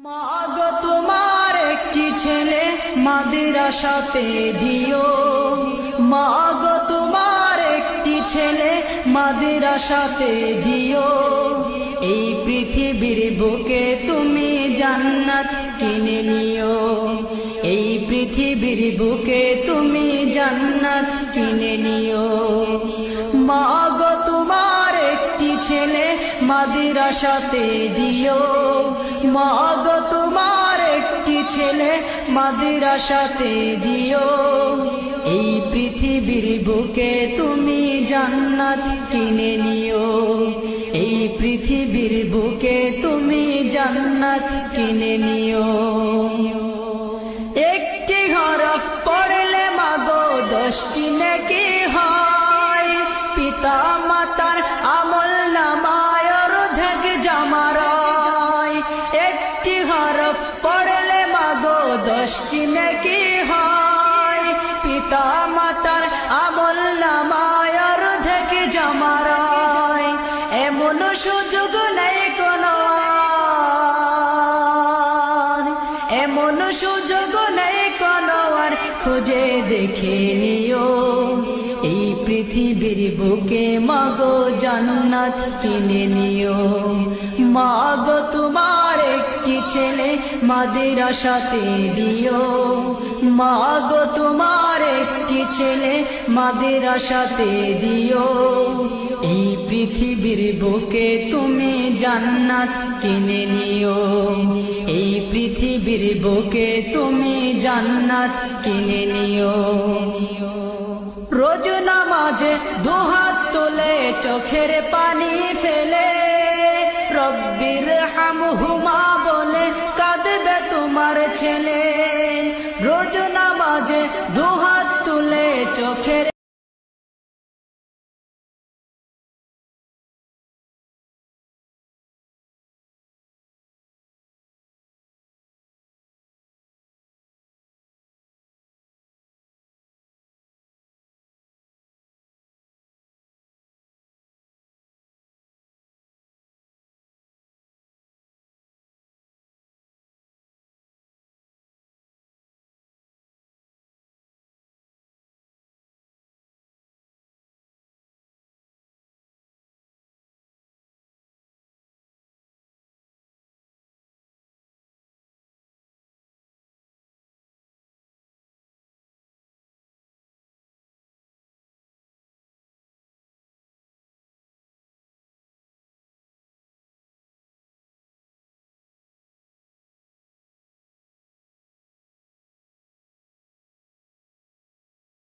মাগো তোমার একটি ছেলে মাদ্রাসাতে দিও, মাগো তোমার একটি ছেলে মাদ্রাসাতে দিও। এই পৃথিবীর বুকে তুমি জান্নাত কিনে নিও, এই পৃথিবীর বুকে তুমি জান্নাত কিনে নিও। মাগো তোমার একটি ছেলে মাদ্রাসাতে দিও, মাগো তোমার একটি ছেলে মাদ্রাসাতে দিও। এই পৃথিবীর বুকে তুমি জান্নাত কিনে নিও, এই পৃথিবীর বুকে তুমি জান্নাত কিনে নিও। একটি হরফ পড়লে মাগো 10টি নেকি হয়, পিতা মাতার আমল নামায় অর্ধেক জামারায়। একটি হরফ পড়লে মাগো 10টি নেকি হয়, পিতা মাতার আমল নামায় অর্ধেক জামারায়। এমন সুযোগ নেই কোনো আর, এমন সুযোগ নেই কোনো আর, খুঁজে দেখে নিও। এই পৃথিবীর বুকে মাগো জান্নাত কিনে নিও। মাগো তোমার একটি ছেলে মাদ্রাসাতে দিও, মাগো তোমার একটি ছেলে মাদ্রাসাতে দিও। এই পৃথিবীর বুকে তুমি জান্নাত কিনে নিও, এই পৃথিবীর বুকে তুমি জান্নাত কিনে নিও। রোজ নামাজে দুহাত তুলে চোখের পানি ফেলে, রব্বির হামহুমা বলে কাঁদবে তোমার ছেলে।